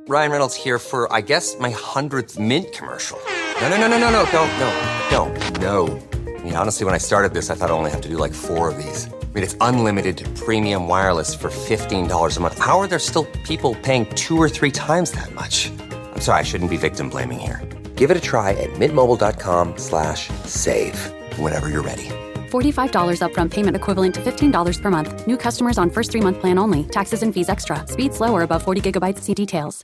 Ryan Reynolds here for, I guess, my 100th Mint commercial. No, don't. No. I mean, honestly, when I started this, I thought I only have to do like 4 of these. I mean, it's unlimited premium wireless for $15 a month. How are there still people paying 2 or 3 times that much? I'm sorry, I shouldn't be victim blaming here. Give it a try at mintmobile.com/save. Whenever you're ready. $45 upfront payment equivalent to $15 per month. New customers on first 3-month plan only. Taxes and fees extra. Speed slower above 40 gigabytes. See details.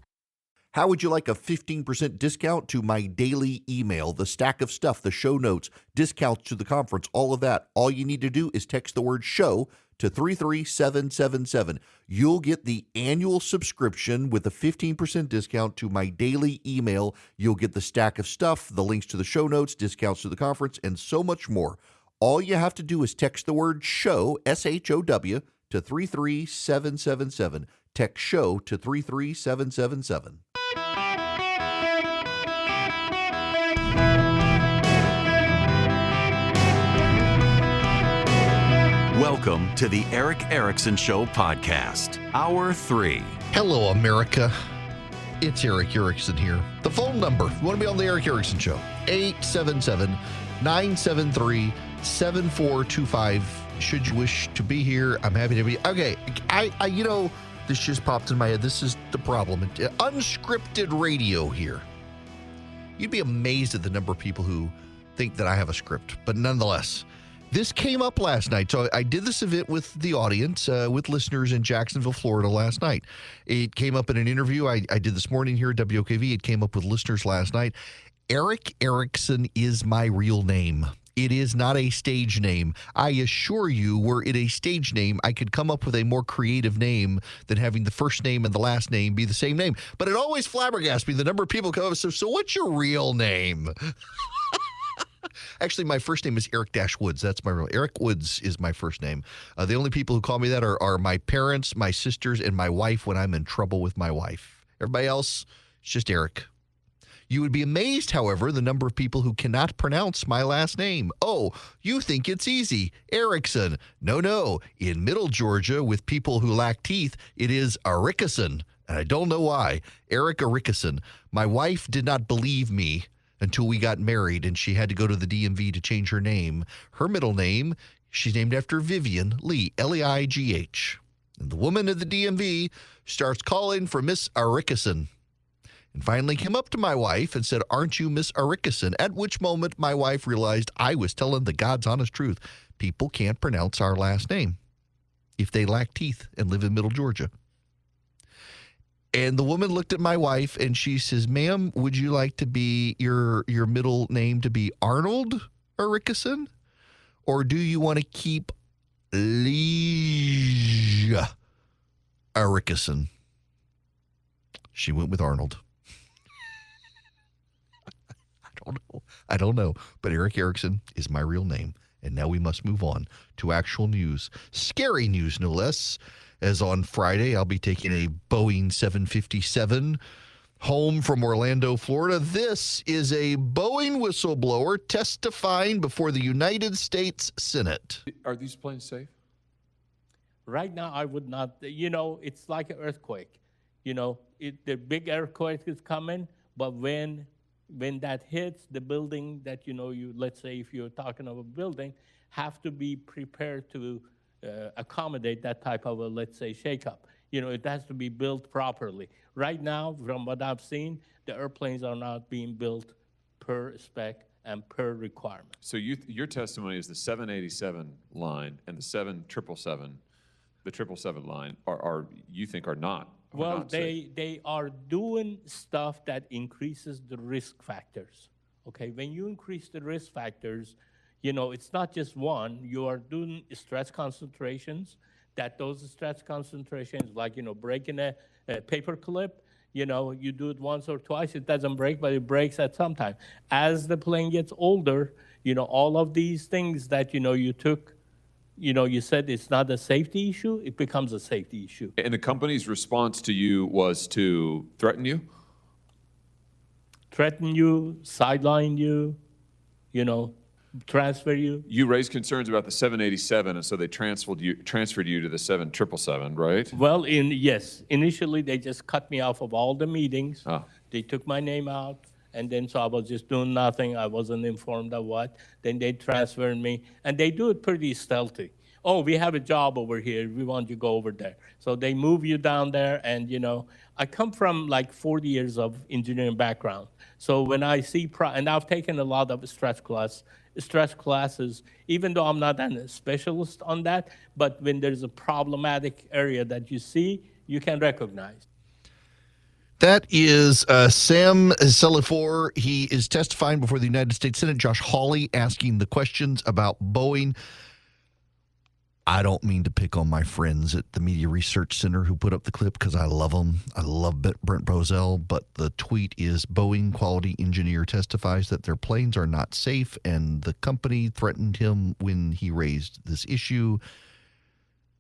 How would you like a 15% discount to my daily email, the stack of stuff, the show notes, discounts to the conference, all of that? All you need to do is text the word show to 33777. You'll get the annual subscription with a 15% discount to my daily email. You'll get the stack of stuff, the links to the show notes, discounts to the conference, and so much more. All you have to do is text the word show, SHOW, to 33777. Text show to 33777. Welcome to the Eric Erickson Show podcast, Hour 3. Hello, America. It's Eric Erickson here. The phone number, if you want to be on the Eric Erickson Show, 877-973-7425. Should you wish to be here, I'm happy to be. Okay, this just popped in my head. This is the problem. Unscripted radio here. You'd be amazed at the number of people who think that I have a script, but nonetheless, this came up last night. So I did this event with the audience, with listeners in Jacksonville, Florida last night. It came up in an interview I did this morning here at WOKV. It came up with listeners last night. Eric Erickson is my real name. It is not a stage name. I assure you, were it a stage name, I could come up with a more creative name than having the first name and the last name be the same name. But it always flabbergasts me, the number of people come up and say, so what's your real name? Actually, my first name is Eric Woods. That's my real Eric Woods is my first name. The only people who call me that are my parents, my sisters, and my wife when I'm in trouble with my wife. Everybody else, it's just Eric. You would be amazed, however, the number of people who cannot pronounce my last name. Oh, you think it's easy. Erickson. No. In Middle Georgia, with people who lack teeth, it is Arickerson. And I don't know why. Eric Arickerson. My wife did not believe me until we got married, and she had to go to the DMV to change her name. Her middle name, she's named after Vivian Lee, Leigh. And the woman at the DMV starts calling for Miss Arickerson. And finally came up to my wife and said, aren't you Miss Arickerson? At which moment my wife realized I was telling the God's honest truth. People can't pronounce our last name if they lack teeth and live in Middle Georgia. And the woman looked at my wife and she says, ma'am, would you like to be your middle name to be Arnold Arickerson? Or do you want to keep Leigh Arickerson? She went with Arnold. I don't know. But Eric Erickson is my real name. And now we must move on to actual news. Scary news, no less. As on Friday, I'll be taking a Boeing 757 home from Orlando, Florida. This is a Boeing whistleblower testifying before the United States Senate. Are these planes safe? Right now, I would not. It's like an earthquake. The big earthquake is coming, but when that hits the building that, let's say if you're talking of a building, have to be prepared to accommodate that type of a, let's say, shakeup. It has to be built properly. Right now, from what I've seen, the airplanes are not being built per spec and per requirement. So your testimony is the 787 line and the 777, the 777 line are you think are not. Well, they are doing stuff that increases the risk factors. Okay, when you increase the risk factors, it's not just one. You are doing stress concentrations. That those stress concentrations, like breaking a paper clip, you do it once or twice, it doesn't break, but it breaks at some time. As the plane gets older, all of these things that you took. You said it's not a safety issue, it becomes a safety issue. And the company's response to you was to threaten you? Threaten you, sideline you, transfer you. You raised concerns about the 787, and so they transferred you to the 777, right? Well, yes, initially they just cut me off of all the meetings. Oh. They took my name out, and then so I was just doing nothing. I wasn't informed of what. Then they transferred me, and they do it pretty stealthy. Oh, we have a job over here. We want you to go over there. So they move you down there, and I come from like 40 years of engineering background. So when I see, and I've taken a lot of stress classes, even though I'm not a specialist on that, but when there's a problematic area that you see, you can recognize. That is Sam Selifor. He is testifying before the United States Senate. Josh Hawley asking the questions about Boeing. I don't mean to pick on my friends at the Media Research Center who put up the clip because I love them. I love Brent Bozell, but the tweet is Boeing quality engineer testifies that their planes are not safe, and the company threatened him when he raised this issue.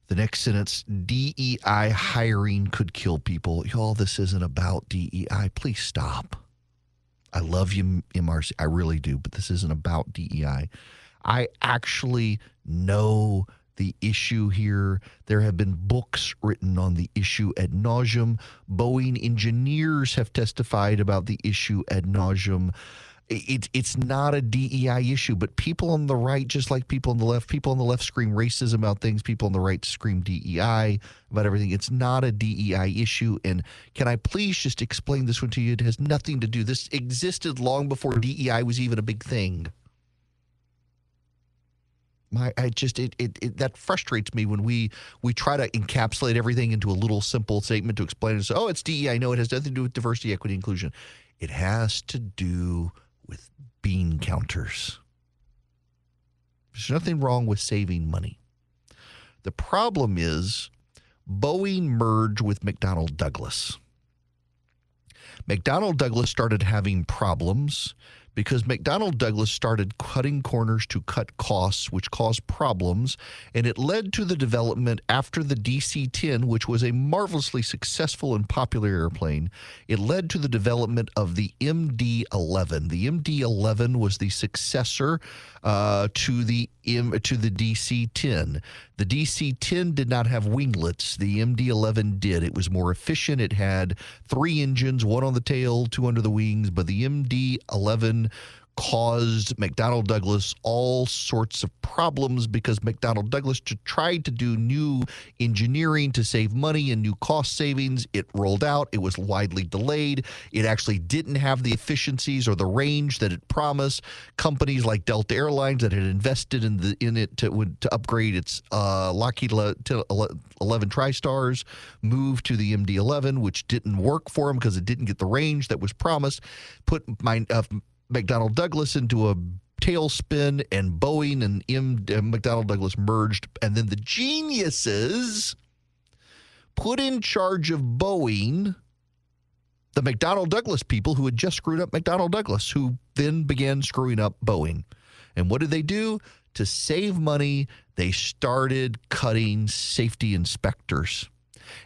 The next sentence, DEI hiring could kill people. Y'all, this isn't about DEI. Please stop. I love you, MRC. I really do, but this isn't about DEI. I actually know the issue here. There have been books written on the issue ad nauseum. Boeing engineers have testified about the issue ad nauseum. It's not a DEI issue, but people on the right, just like people on the left scream racism about things, people on the right scream DEI about everything. It's not a DEI issue. And can I please just explain this one to you? It has nothing to do. This existed long before DEI was even a big thing. That frustrates me when we try to encapsulate everything into a little simple statement to explain it. So, oh, it's DEI. No, it has nothing to do with diversity, equity, inclusion. It has to do with bean counters. There's nothing wrong with saving money. The problem is Boeing merged with McDonnell Douglas. McDonnell Douglas started having problems because McDonnell Douglas started cutting corners to cut costs, which caused problems, and it led to the development after the DC-10, which was a marvelously successful and popular airplane. It led to the development of the MD-11. The MD-11 was the successor to the DC-10. The DC-10 did not have winglets. The MD-11 did. It was more efficient. It had 3 engines, 1 on the tail, 2 under the wings, but the MD-11 caused McDonnell Douglas all sorts of problems because McDonnell Douglas tried to do new engineering to save money and new cost savings. It rolled out. It was widely delayed. It actually didn't have the efficiencies or the range that it promised. Companies like Delta Airlines that had invested in it to upgrade its Lockheed 11 TriStars moved to the MD-11, which didn't work for them because it didn't get the range that was promised. Put McDonnell Douglas into a tailspin, and Boeing and McDonnell Douglas merged. And then the geniuses put in charge of Boeing the McDonnell Douglas people who had just screwed up McDonnell Douglas, who then began screwing up Boeing. And what did they do? To save money, they started cutting safety inspectors.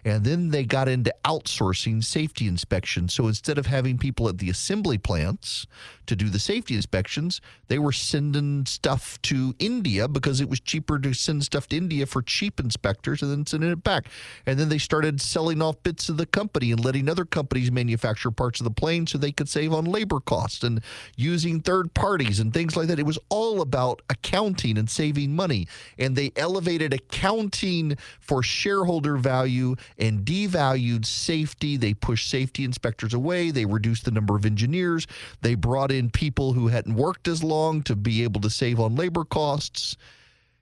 And then they got into outsourcing safety inspections. So instead of having people at the assembly plants to do the safety inspections, they were sending stuff to India because it was cheaper to send stuff to India for cheap inspectors and then sending it back. And then they started selling off bits of the company and letting other companies manufacture parts of the plane so they could save on labor costs and using third parties and things like that. It was all about accounting and saving money. And they elevated accounting for shareholder value and devalued safety. They pushed safety inspectors away. They reduced the number of engineers. They brought in people who hadn't worked as long to be able to save on labor costs.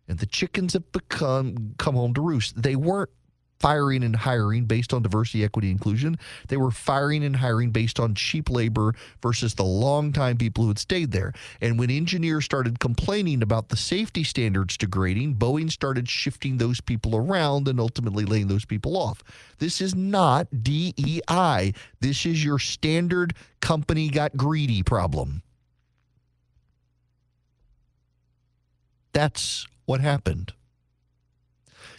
And the chickens have come home to roost. They weren't firing and hiring based on diversity, equity, inclusion. They were firing and hiring based on cheap labor versus the longtime people who had stayed there. And when engineers started complaining about the safety standards degrading, Boeing started shifting those people around and ultimately laying those people off. This is not DEI. This is your standard company got greedy problem. That's what happened.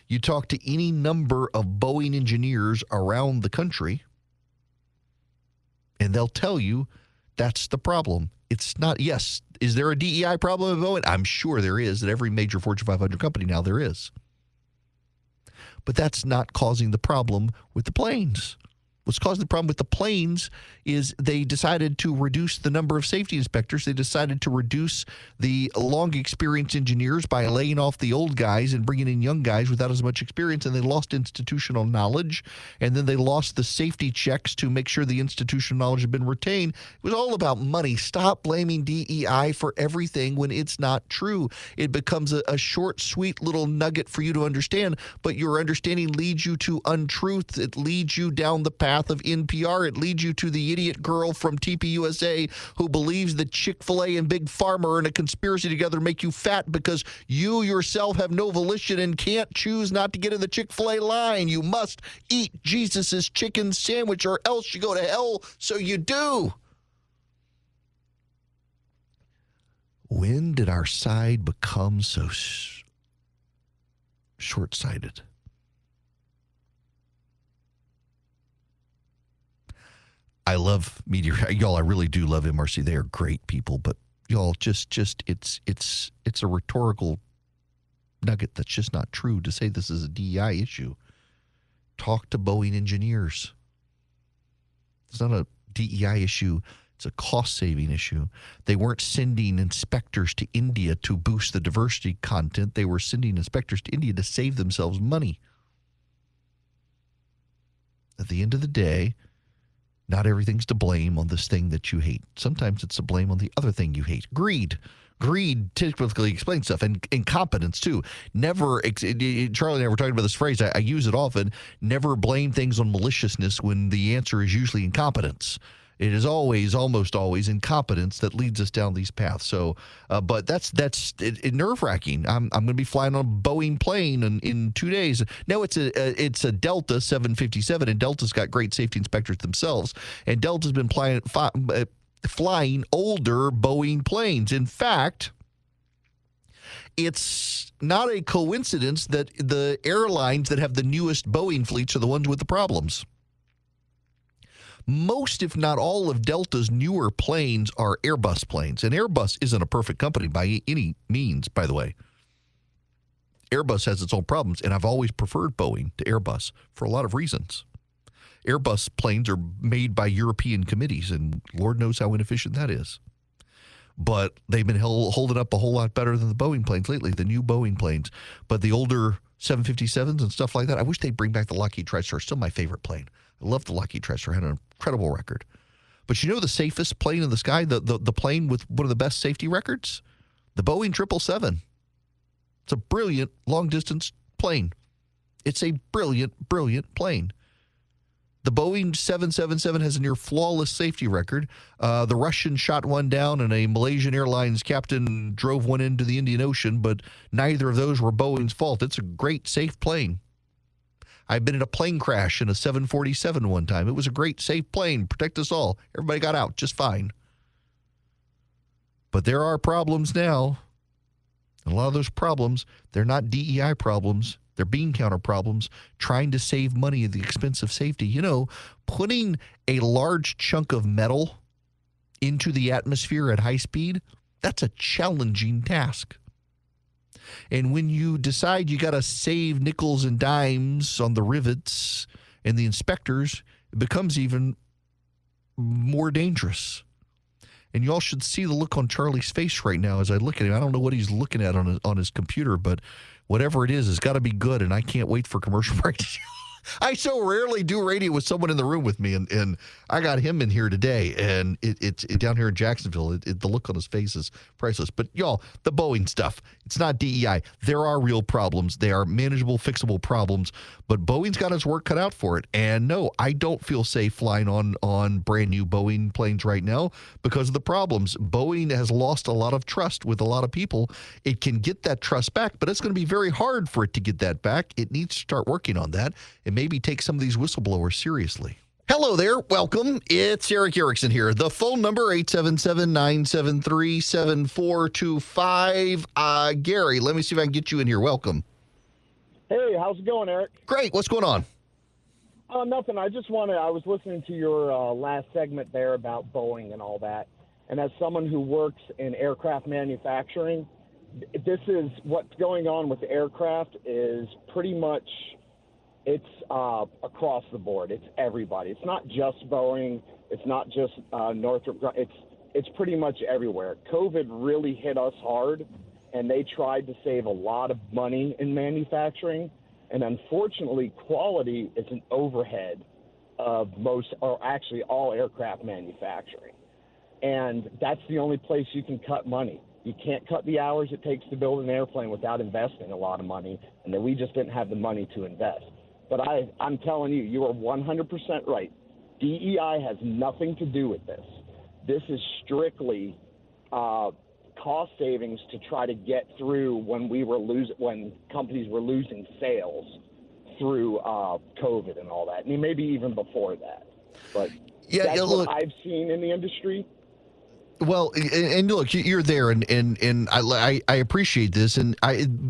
You talk to any number of Boeing engineers around the country, and they'll tell you that's the problem. It's not, yes. Is there a DEI problem at Boeing? I'm sure there is. At every major Fortune 500 company now there is. But that's not causing the problem with the planes. What's causing the problem with the planes is they decided to reduce the number of safety inspectors. They decided to reduce the long experienced engineers by laying off the old guys and bringing in young guys without as much experience, and they lost institutional knowledge, and then they lost the safety checks to make sure the institutional knowledge had been retained. It was all about money. Stop blaming DEI for everything when it's not true. It becomes a short, sweet little nugget for you to understand, but your understanding leads you to untruth. It leads you down the path of NPR. It leads you to the idiot girl from TPUSA who believes that Chick-fil-A and Big Pharma are in a conspiracy together to make you fat because you yourself have no volition and can't choose not to get in the Chick-fil-A line. You must eat Jesus's chicken sandwich or else you go to hell, so you do. When did our side become so short-sighted? I love media. Y'all, I really do love MRC. They are great people, but y'all, just it's a rhetorical nugget that's just not true to say this is a DEI issue. Talk to Boeing engineers. It's not a DEI issue. It's a cost-saving issue. They weren't sending inspectors to India to boost the diversity content. They were sending inspectors to India to save themselves money. At the end of the day, not everything's to blame on this thing that you hate. Sometimes it's to blame on the other thing you hate. Greed. Greed typically explains stuff, and incompetence too. Never, Charlie and I were talking about this phrase, I use it often, never blame things on maliciousness when the answer is usually incompetence. It is always, almost always, incompetence that leads us down these paths. So, but that's nerve-wracking. I'm going to be flying on a Boeing plane in 2 days. No, it's a Delta 757, and Delta's got great safety inspectors themselves. And Delta's been flying older Boeing planes. In fact, it's not a coincidence that the airlines that have the newest Boeing fleets are the ones with the problems. Most, if not all, of Delta's newer planes are Airbus planes. And Airbus isn't a perfect company by any means, by the way. Airbus has its own problems, and I've always preferred Boeing to Airbus for a lot of reasons. Airbus planes are made by European committees, and Lord knows how inefficient that is. But they've been holding up a whole lot better than the Boeing planes lately, the new Boeing planes. But the older 757s and stuff like that, I wish they'd bring back the Lockheed TriStar. Still my favorite plane. I love the Lockheed TriStar. Had an incredible record. But you know the safest plane in the sky, the plane with one of the best safety records? The Boeing 777. It's a brilliant long-distance plane. It's a brilliant, brilliant plane. The Boeing 777 has a near flawless safety record. The Russians shot one down, and a Malaysian Airlines captain drove one into the Indian Ocean, but neither of those were Boeing's fault. It's a great, safe plane. I've been in a plane crash in a 747 one time. It was a great, safe plane. Protect us all. Everybody got out just fine. But there are problems now. And a lot of those problems, they're not DEI problems. They're bean counter problems, trying to save money at the expense of safety. You know, putting a large chunk of metal into the atmosphere at high speed, that's a challenging task. And when you decide you got to save nickels and dimes on the rivets and the inspectors, it becomes even more dangerous. And you all should see the look on Charlie's face right now as I look at him. I don't know what he's looking at on his computer, but whatever it is, it's got to be good, and I can't wait for commercial break. I so rarely do radio with someone in the room with me, and I got him in here today, and it's down here in Jacksonville. The look on his face is priceless. But, y'all, the Boeing stuff, it's not DEI. There are real problems. They are manageable, fixable problems, but Boeing's got its work cut out for it. And, no, I don't feel safe flying on brand-new Boeing planes right now because of the problems. Boeing has lost a lot of trust with a lot of people. It can get that trust back, but it's going to be very hard for it to get that back. It needs to start working on that and maybe take some of these whistleblowers seriously. Hello there. Welcome. It's Eric Erickson here. The phone number, 877-973-7425. Gary, let me see if I can get you in here. Welcome. Hey, how's it going, Eric? Great. What's going on? Nothing. I was listening to your last segment there about Boeing and all that. And as someone who works in aircraft manufacturing, this is what's going on with aircraft is pretty much it's across the board. It's everybody. It's not just Boeing. It's not just Northrop. It's pretty much everywhere. COVID really hit us hard, and they tried to save a lot of money in manufacturing. And unfortunately, quality is an overhead of most, or actually all aircraft manufacturing. And that's the only place you can cut money. You can't cut the hours it takes to build an airplane without investing a lot of money, and then we just didn't have the money to invest. But I'm telling you, you are 100% right. DEI has nothing to do with this. This is strictly cost savings to try to get through when companies were losing sales through COVID and all that, and maybe even before that. But that's what I've seen in the industry. Well, and look, you're there, and I appreciate this. And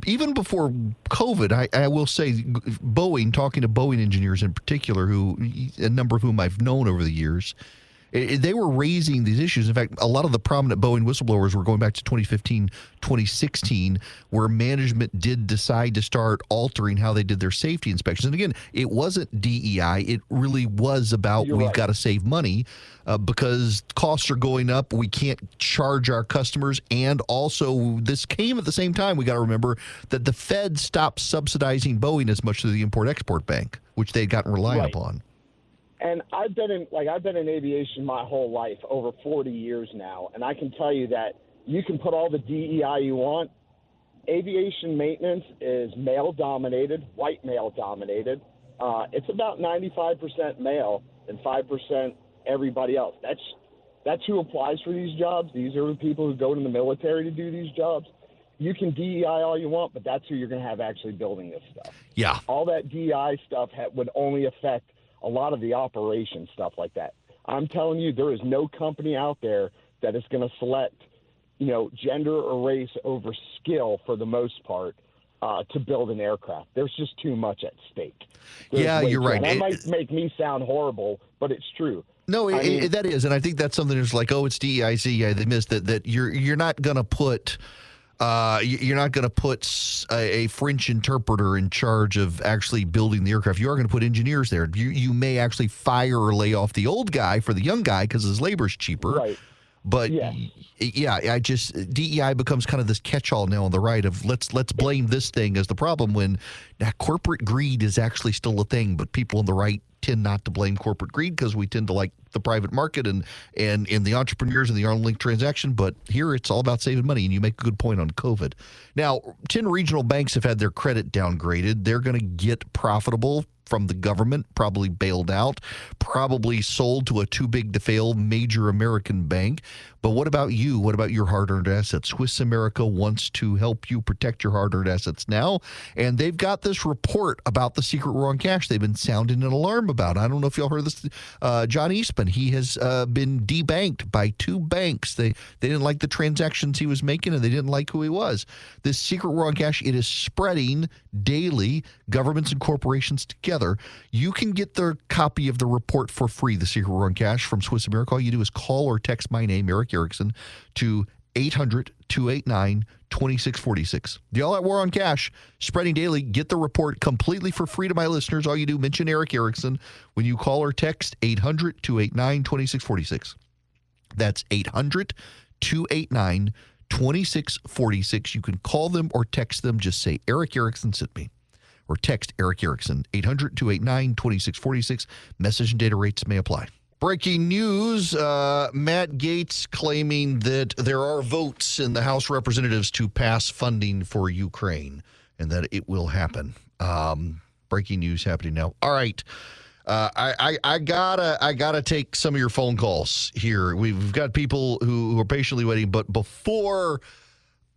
even before COVID, I will say, Boeing, talking to Boeing engineers in particular, a number of whom I've known over the years, they were raising these issues. In fact, a lot of the prominent Boeing whistleblowers were going back to 2015, 2016, where management did decide to start altering how they did their safety inspections. And again, it wasn't DEI. It really was about we've got to save money because costs are going up. We can't charge our customers. And also, this came at the same time, we got to remember, that the Fed stopped subsidizing Boeing as much as the Import-Export Bank, which they'd gotten reliant upon. And I've been in aviation my whole life, over 40 years now, and I can tell you that you can put all the DEI you want. Aviation maintenance is male-dominated, white male-dominated. It's about 95% male and 5% everybody else. That's who applies for these jobs. These are the people who go to the military to do these jobs. You can DEI all you want, but that's who you're going to have actually building this stuff. Yeah. All that DEI stuff would only affect a lot of the operation stuff like that. I'm telling you, there is no company out there that is going to select, gender or race over skill for the most part to build an aircraft. There's just too much at stake. You're right. That might make me sound horrible, but it's true. No, that is, and I think that's something that's like, it's DEIC. Yeah, they missed that. You're not going to put. You're not going to put a French interpreter in charge of actually building the aircraft. You are going to put engineers there. You may actually fire or lay off the old guy for the young guy because his labor's cheaper. Right. But DEI becomes kind of this catch-all now on the right of let's blame this thing as the problem when corporate greed is actually still a thing, but people on the right tend not to blame corporate greed because we tend to like the private market and the entrepreneurs and the arm length transaction. But here it's all about saving money, and you make a good point on COVID. Now, 10 regional banks have had their credit downgraded. They're going to get profitable from the government, probably bailed out, probably sold to a too-big-to-fail major American bank. But what about you? What about your hard-earned assets? Swiss America wants to help you protect your hard-earned assets now, and they've got this report about the secret war on cash they've been sounding an alarm about. I don't know if y'all heard this. John Eastman, he has been debanked by two banks. They didn't like the transactions he was making, and they didn't like who he was. This secret war on cash, it is spreading daily, governments and corporations together. You can get the copy of the report for free, The Secret War on Cash from Swiss America. All you do is call or text my name, Eric Erickson, to 800-289-2646. The All Out War on Cash, spreading daily. Get the report completely for free to my listeners. All you do, mention Eric Erickson when you call or text 800-289-2646. That's 800-289-2646. You can call them or text them. Just say, Eric Erickson sent me. Or text Eric Erickson, 800-289-2646. Message and data rates may apply. Breaking news, Matt Gaetz claiming that there are votes in the House of Representatives to pass funding for Ukraine and that it will happen. Breaking news happening now. All right. I gotta take some of your phone calls here. We've got people who are patiently waiting, but before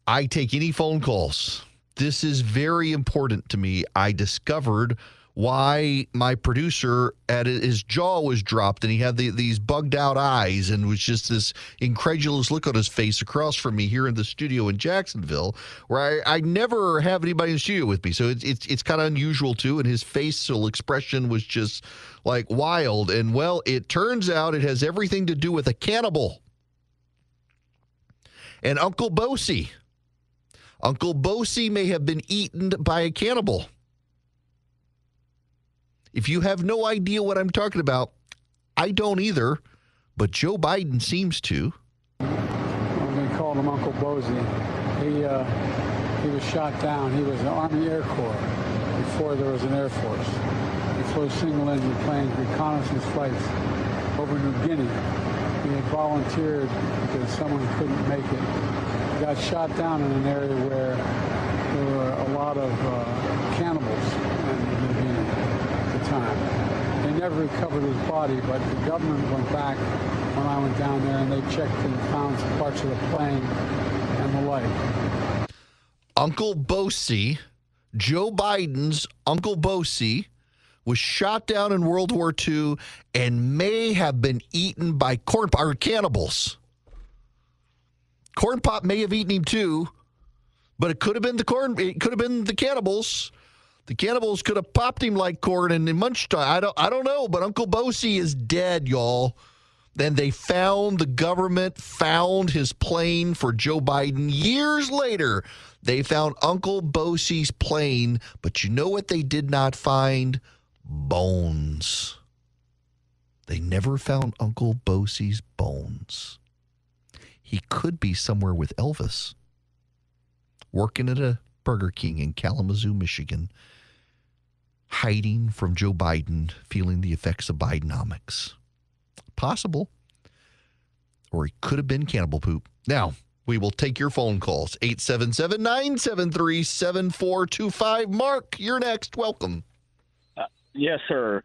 I take any phone calls, this is very important to me. I discovered why my producer his jaw was dropped and he had these bugged out eyes and was just this incredulous look on his face across from me here in the studio in Jacksonville, where I never have anybody in the studio with me. So it's kind of unusual too. And his facial expression was just like wild. And well, it turns out it has everything to do with a cannibal. and Uncle Bosie. Uncle Bosie may have been eaten by a cannibal. If you have no idea what I'm talking about, I don't either, but Joe Biden seems to. Well, they called him Uncle Bosie. He was shot down. He was in the Army Air Corps before there was an Air Force. He flew single-engine planes, reconnaissance flights over New Guinea. He had volunteered because someone couldn't make it. He got shot down in an area where there were a lot of cannibals in New Guinea at the time. They never recovered his body, but the government went back when I went down there, and they checked and found some parts of the plane and the like. Uncle Bosie, Joe Biden's Uncle Bosie, was shot down in World War II and may have been eaten by cannibals. Corn Pop may have eaten him too, but it could have been the cannibals. The cannibals could have popped him like corn and munched. I don't know, but Uncle Bosie is dead, y'all. Then the government found his plane for Joe Biden. Years later, they found Uncle Bosie's plane, but you know what they did not find? Bones. They never found Uncle Bosie's bones. He could be somewhere with Elvis, working at a Burger King in Kalamazoo, Michigan, hiding from Joe Biden, feeling the effects of Bidenomics. Possible. Or he could have been cannibal poop. Now, we will take your phone calls. 877-973-7425. Mark, you're next. Welcome. Yes, sir.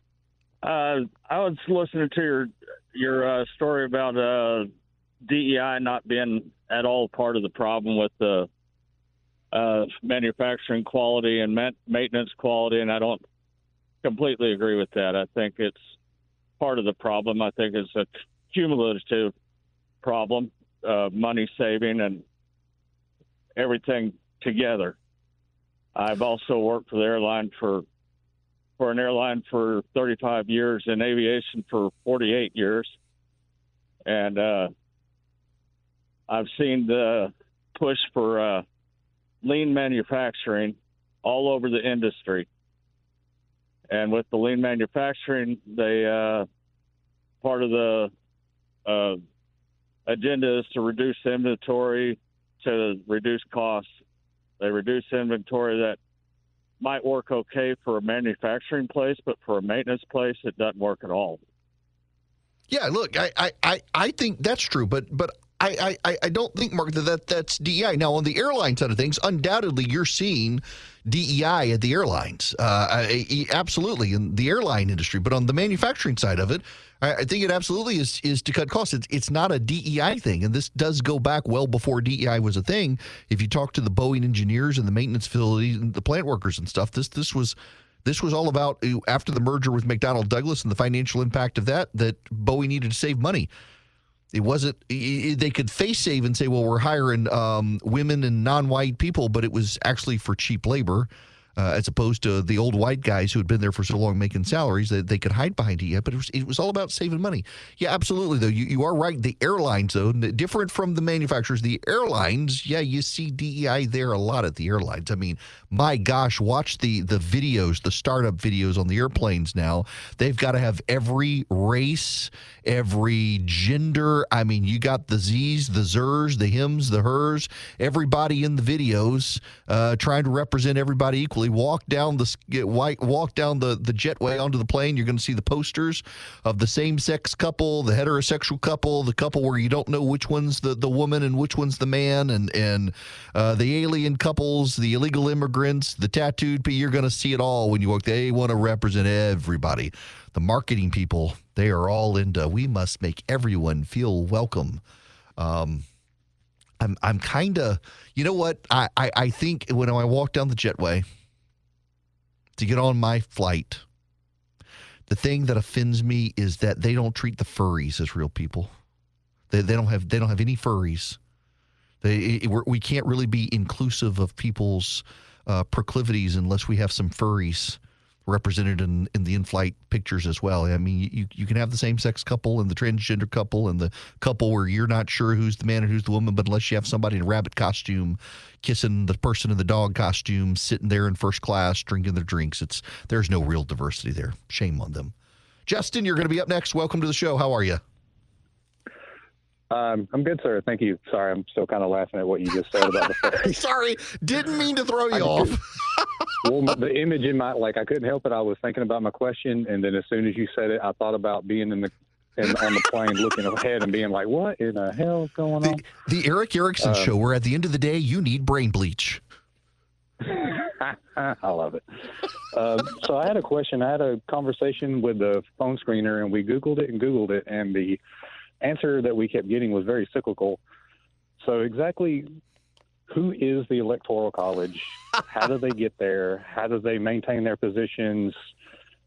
I was listening to your story about DEI not being at all part of the problem with the manufacturing quality and maintenance quality, and I don't completely agree with that. I think it's part of the problem. I think it's a cumulative problem, money saving and everything together. I've also worked for the airline for an airline for 35 years, in aviation for 48 years. And I've seen the push for lean manufacturing all over the industry. And with the lean manufacturing, they part of the agenda is to reduce inventory, to reduce costs. They reduce inventory that might work okay for a manufacturing place, but for a maintenance place, it doesn't work at all. Yeah, look, I think that's true, but I don't think, Mark, that's DEI. Now, on the airline side of things, undoubtedly you're seeing DEI at the airlines, absolutely, in the airline industry. But on the manufacturing side of it, I think it absolutely is to cut costs. It's not a DEI thing, and this does go back well before DEI was a thing. If you talk to the Boeing engineers and the maintenance facilities and the plant workers and stuff, this was all about, after the merger with McDonnell Douglas and the financial impact of that Boeing needed to save money. It wasn't, they could face save and say, well, we're hiring women and non-white people, but it was actually for cheap labor, as opposed to the old white guys who had been there for so long making salaries that they could hide behind it. But it was all about saving money. Yeah, absolutely, though. You are right. The airlines, though, different from the manufacturers, the airlines, yeah, you see DEI there a lot at the airlines. I mean, my gosh, watch the videos, the startup videos on the airplanes now. They've got to have every race, every gender. I mean, you got the Z's, the Zers, the hims, the hers, everybody in the videos trying to represent everybody equally. Walk down the jetway onto the plane. You're going to see the posters of the same-sex couple, the heterosexual couple, the couple where you don't know which one's the woman and which one's the man, and the alien couples, the illegal immigrants, the tattooed people. You're going to see it all when you walk. They want to represent everybody. The marketing people, they are all into, we must make everyone feel welcome. I'm kind of, you know what? I think when I walk down the jetway to get on my flight, the thing that offends me is that they don't treat the furries as real people. They don't have any furries. We can't really be inclusive of people's proclivities unless we have some furries represented in the in-flight pictures as well. I mean, you can have the same-sex couple and the transgender couple and the couple where you're not sure who's the man and who's the woman, but unless you have somebody in a rabbit costume kissing the person in the dog costume, sitting there in first class, drinking their drinks, there's no real diversity there. Shame on them. Justin, you're going to be up next. Welcome to the show. How are you? I'm good, sir. Thank you. Sorry, I'm still kind of laughing at what you just said about the ferry. Sorry, didn't mean to throw you off. Well, the image in my, I couldn't help it. I was thinking about my question, and then as soon as you said it, I thought about being on the plane looking ahead and being like, what in the hell is going on? The Eric Erickson show, where at the end of the day, you need brain bleach. I love it. So I had a question. I had a conversation with the phone screener, and we Googled it, and the answer that we kept getting was very cyclical. So exactly who is the Electoral College? How do they get there? How do they maintain their positions?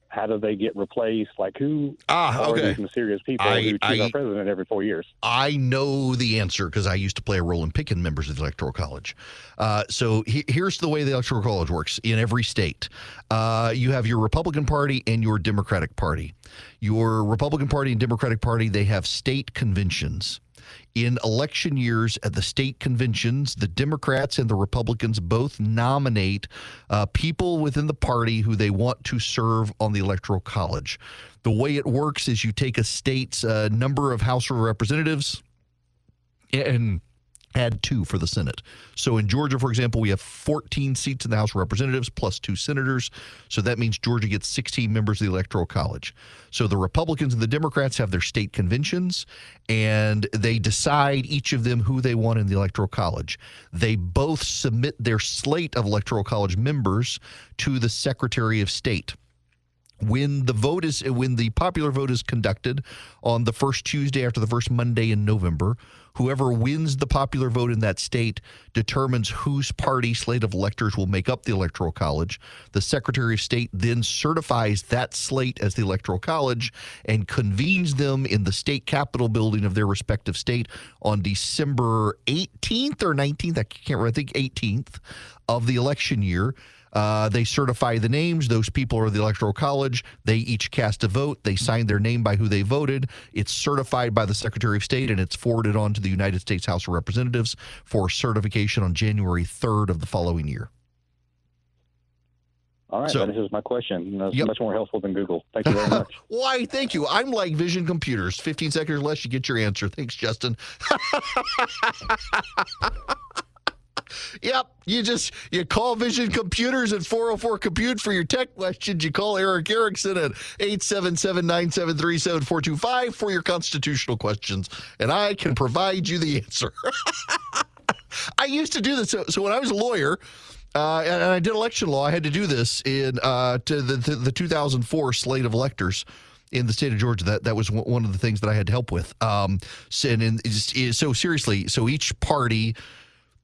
How do they get replaced? Like, who are these mysterious people who choose our president every 4 years? I know the answer because I used to play a role in picking members of the Electoral College. So here's the way the Electoral College works in every state. You have your Republican Party and your Democratic Party. Your Republican Party and Democratic Party, they have state conventions. In election years at the state conventions, the Democrats and the Republicans both nominate people within the party who they want to serve on the Electoral College. The way it works is you take a state's number of House of Representatives and add 2 for the Senate. So in Georgia, for example, we have 14 seats in the House of Representatives plus 2 senators. So that means Georgia gets 16 members of the Electoral College. So the Republicans and the Democrats have their state conventions, and they decide each of them who they want in the Electoral College. They both submit their slate of Electoral College members to the Secretary of State. When the popular vote is conducted on the first Tuesday after the first Monday in November, whoever wins the popular vote in that state determines whose party slate of electors will make up the Electoral College. The Secretary of State then certifies that slate as the Electoral College and convenes them in the state capitol building of their respective state on December 18th or 19th, I can't remember, I think 18th of the election year. They certify the names. Those people are the Electoral College. They each cast a vote. They sign their name by who they voted. It's certified by the Secretary of State, and it's forwarded on to the United States House of Representatives for certification on January 3rd of the following year. All right, that is my question. That's much more helpful than Google. Thank you very much. Why, thank you. I'm like Vision Computers. 15 seconds or less, you get your answer. Thanks, Justin. Yep, you call Vision Computers at 404-COMPUTE for your tech questions. You call Eric Erickson at 877-973-7425 for your constitutional questions, and I can provide you the answer. I used to do this. So when I was a lawyer, and I did election law, I had to do this in to the 2004 slate of electors in the state of Georgia. That was one of the things that I had to help with. So seriously, so each party,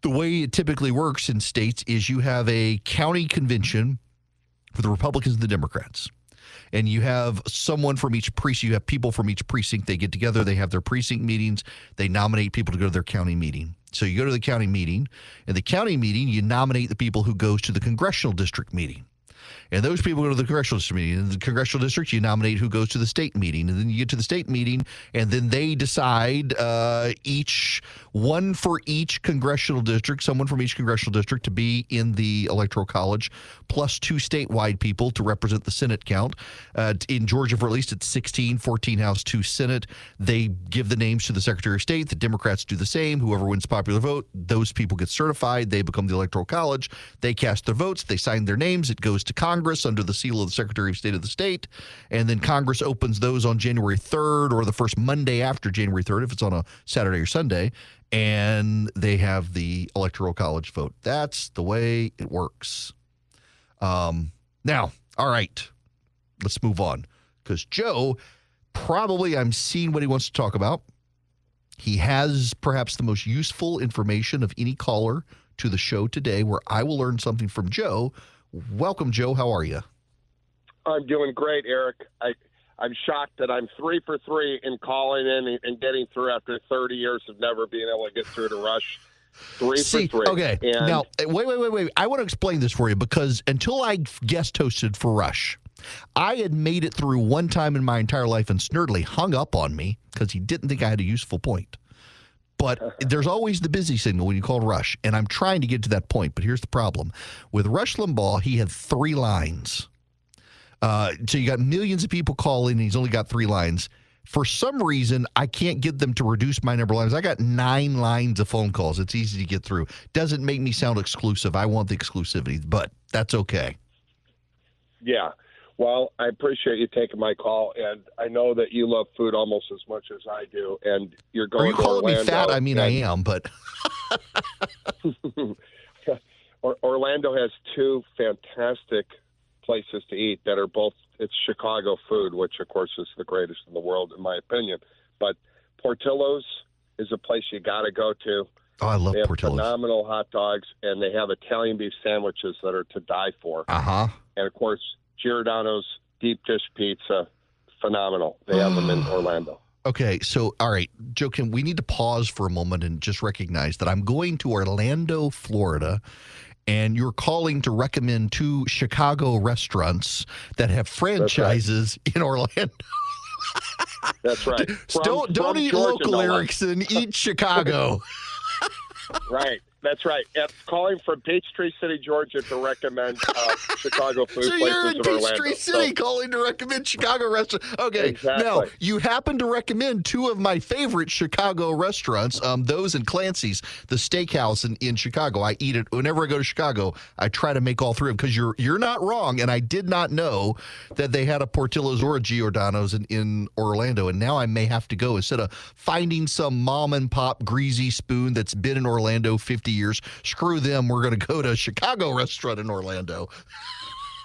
the way it typically works in states is you have a county convention for the Republicans and the Democrats. And you have someone from each precinct. You have people from each precinct. They get together. They have their precinct meetings. They nominate people to go to their county meeting. So you go to the county meeting. In the county meeting, you nominate the people who goes to the congressional district meeting. And those people go to the congressional district meeting. In the congressional district, you nominate who goes to the state meeting. And then you get to the state meeting, and then they decide one for each congressional district, someone from each congressional district to be in the Electoral College, plus 2 statewide people to represent the Senate count. In Georgia, for at least it's 16, 14 House, 2 Senate. They give the names to the Secretary of State. The Democrats do the same. Whoever wins popular vote, those people get certified. They become the Electoral College. They cast their votes. They sign their names. It goes to Congress under the seal of the Secretary of State of the state, and then Congress opens those on January 3rd or the first Monday after January 3rd if it's on a Saturday or Sunday, and they have the Electoral College vote. That's the way it works. Now, all right, let's move on, because Joe, probably I'm seeing what he wants to talk about. He has perhaps the most useful information of any caller to the show today, where I will learn something from Joe. Welcome, Joe. How are you? I'm doing great, Eric. I'm shocked that I'm 3 for 3 in calling in and getting through after 30 years of never being able to get through to Rush. 3 for 3. Okay. And now, wait. I want to explain this for you, because until I guest hosted for Rush, I had made it through one time in my entire life, and Snurdly hung up on me because he didn't think I had a useful point. But there's always the busy signal when you call Rush, and I'm trying to get to that point. But here's the problem. With Rush Limbaugh, he had 3 lines. So you got millions of people calling, and he's only got 3 lines. For some reason, I can't get them to reduce my number of lines. I got 9 lines of phone calls. It's easy to get through. Doesn't make me sound exclusive. I want the exclusivity, but that's okay. Yeah. Well, I appreciate you taking my call, and I know that you love food almost as much as I do, and you're going Are you to calling Orlando, me fat? I mean, I am, but... Orlando has 2 fantastic places to eat that are both, it's Chicago food, which of course is the greatest in the world in my opinion. But Portillo's is a place you got to go to. Oh, I love they have Portillo's. Phenomenal hot dogs, and they have Italian beef sandwiches that are to die for. Uh-huh. And of course, Giordano's deep dish pizza, phenomenal. They have them in Orlando. Okay, so, all right, Joe, we need to pause for a moment and just recognize that I'm going to Orlando, Florida, and you're calling to recommend 2 Chicago restaurants that have franchises in Orlando. That's right. Don't eat Georgia, local, Erickson. Eat Chicago. Right. That's right. Calling from Peachtree City, Georgia, to recommend Chicago food So places you're in in Orlando. Peachtree City calling to recommend Chicago restaurants. Okay, Exactly. now you happen to recommend 2 of my favorite Chicago restaurants, those in Clancy's, the steakhouse in Chicago. I eat it whenever I go to Chicago. I try to make all 3 of them because you're not wrong, and I did not know that they had a Portillo's or a Giordano's in Orlando, and now I may have to go instead of finding some mom and pop greasy spoon that's been in Orlando 50 years. Screw them. We're going to go to a Chicago restaurant in Orlando.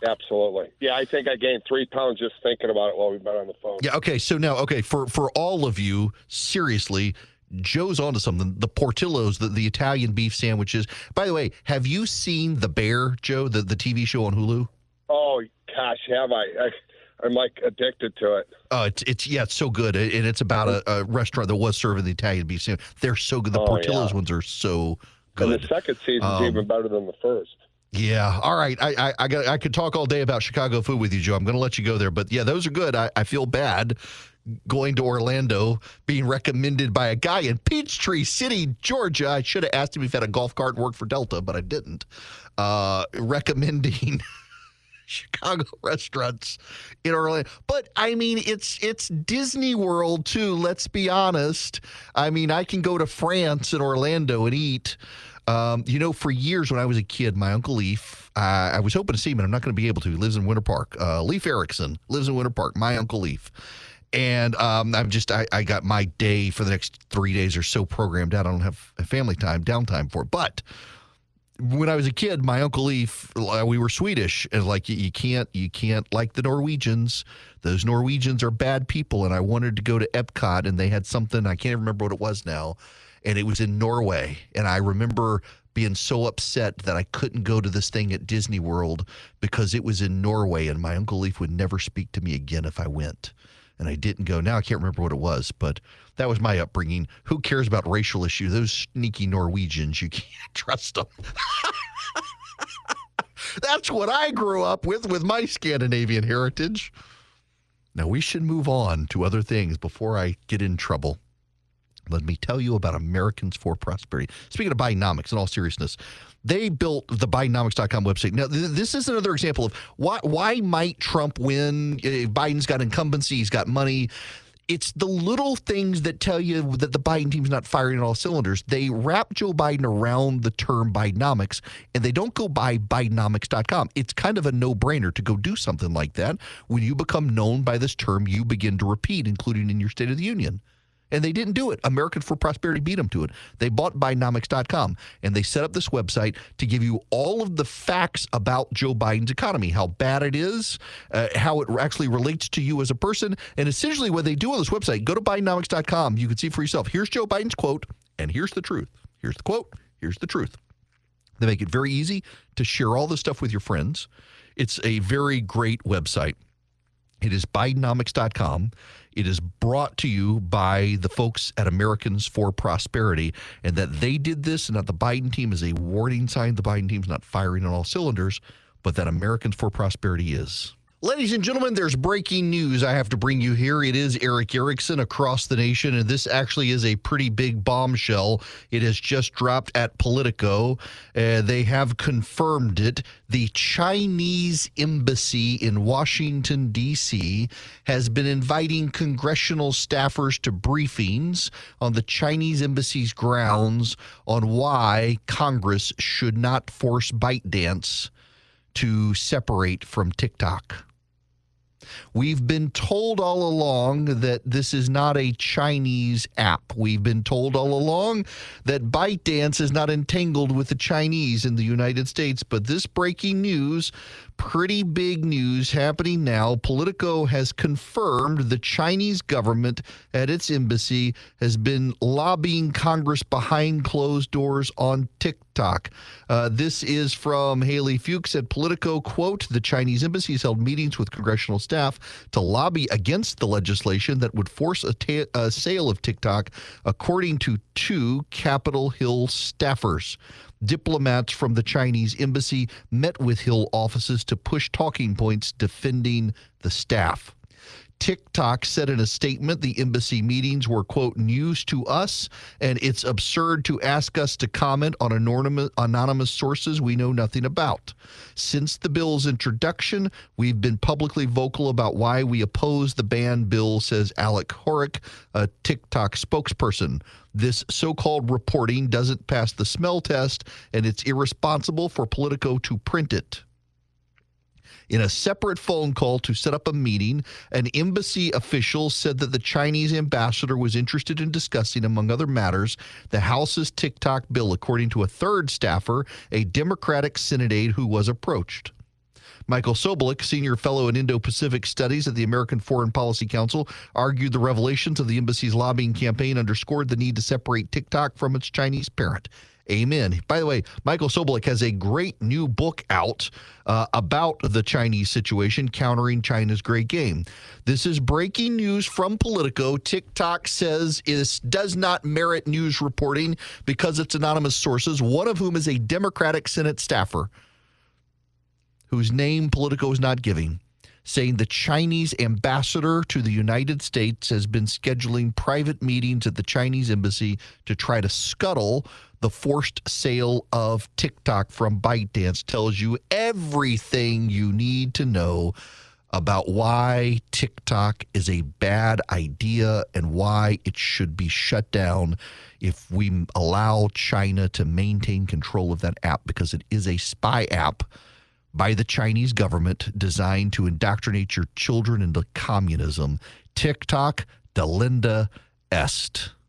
Absolutely. Yeah, I think I gained 3 pounds just thinking about it while we've been on the phone. Yeah, okay. So now, for all of you, seriously, Joe's onto something. The Portillo's, the Italian beef sandwiches. By the way, have you seen The Bear, Joe, the TV show on Hulu? Oh, gosh, have I? I'm like addicted to it. Oh, it's so good, and it's about a restaurant that was serving the Italian beef sandwich. They're so good. The Portillo's ones are so good. And the second season's even better than the first. Yeah. All right. I could talk all day about Chicago food with you, Joe. I'm going to let you go there. But, yeah, those are good. I feel bad going to Orlando, being recommended by a guy in Peachtree City, Georgia. I should have asked him if he had a golf cart and worked for Delta, but I didn't. Recommending Chicago restaurants in Orlando. But, I mean, it's Disney World, too. Let's be honest. I mean, I can go to France and Orlando and eat. For years when I was a kid, my Uncle Leaf, I was hoping to see him, and I'm not going to be able to. He lives in Winter Park. Leaf Erickson lives in Winter Park, my Uncle Leaf. And I got my day for the next 3 days or so programmed out. I don't have family time, downtime for it. But when I was a kid, my Uncle Leaf, we were Swedish, and like you can't like the Norwegians. Those Norwegians are bad people, and I wanted to go to Epcot, and they had something, I can't remember what it was now, and it was in Norway. And I remember being so upset that I couldn't go to this thing at Disney World because it was in Norway, and my Uncle Leaf would never speak to me again if I went. And I didn't go. Now I can't remember what it was, but that was my upbringing. Who cares about racial issues? Those sneaky Norwegians, you can't trust them. That's what I grew up with my Scandinavian heritage. Now we should move on to other things before I get in trouble. Let me tell you about Americans for Prosperity. Speaking of Bidenomics, in all seriousness, they built the Bidenomics.com website. Now, this is another example of why might Trump win? Biden's got incumbency. He's got money. It's the little things that tell you that the Biden team's not firing on all cylinders. They wrap Joe Biden around the term Bidenomics, and they don't go by Bidenomics.com. It's kind of a no-brainer to go do something like that. When you become known by this term, you begin to repeat, including in your State of the Union. And they didn't do it. Americans for Prosperity beat them to it. They bought Bidenomics.com, and they set up this website to give you all of the facts about Joe Biden's economy, how bad it is, how it actually relates to you as a person. And essentially what they do on this website, go to Bidenomics.com. You can see for yourself. Here's Joe Biden's quote, and here's the truth. Here's the quote. Here's the truth. They make it very easy to share all this stuff with your friends. It's a very great website. It is Bidenomics.com. It is brought to you by the folks at Americans for Prosperity, and that they did this and that the Biden team is a warning sign the Biden team's not firing on all cylinders, but that Americans for Prosperity is. Ladies and gentlemen, there's breaking news I have to bring you here. It is Eric Erickson across the nation, and this actually is a pretty big bombshell. It has just dropped at Politico. They have confirmed it. The Chinese embassy in Washington, D.C. has been inviting congressional staffers to briefings on the Chinese embassy's grounds on why Congress should not force ByteDance to separate from TikTok. We've been told all along that this is not a Chinese app. We've been told all along that ByteDance is not entangled with the Chinese in the United States. But this breaking news, pretty big news happening now. Politico has confirmed the Chinese government at its embassy has been lobbying Congress behind closed doors on TikTok. This is from Haley Fuchs at Politico. Quote, the Chinese embassy has held meetings with congressional staff to lobby against the legislation that would force a sale of TikTok, according to two Capitol Hill staffers. Diplomats from the Chinese embassy met with Hill offices to push talking points defending the staff. TikTok said in a statement the embassy meetings were, quote, news to us, and it's absurd to ask us to comment on anonymous sources we know nothing about. Since the bill's introduction, we've been publicly vocal about why we oppose the ban bill, says Alec Horrick, a TikTok spokesperson. This so-called reporting doesn't pass the smell test, and it's irresponsible for Politico to print it. In a separate phone call to set up a meeting, an embassy official said that the Chinese ambassador was interested in discussing, among other matters, the House's TikTok bill, according to a third staffer, a Democratic Senate aide who was approached. Michael Sobolik, senior fellow in Indo-Pacific Studies at the American Foreign Policy Council, argued the revelations of the embassy's lobbying campaign underscored the need to separate TikTok from its Chinese parent. Amen. By the way, Michael Sobolik has a great new book out about the Chinese situation, Countering China's Great Game. This is breaking news from Politico. TikTok says it does not merit news reporting because it's anonymous sources, one of whom is a Democratic Senate staffer whose name Politico is not giving, saying the Chinese ambassador to the United States has been scheduling private meetings at the Chinese embassy to try to scuttle the forced sale of TikTok from ByteDance. Tells you everything you need to know about why TikTok is a bad idea and why it should be shut down if we allow China to maintain control of that app, because it is a spy app by the Chinese government designed to indoctrinate your children into communism. TikTok, delenda est.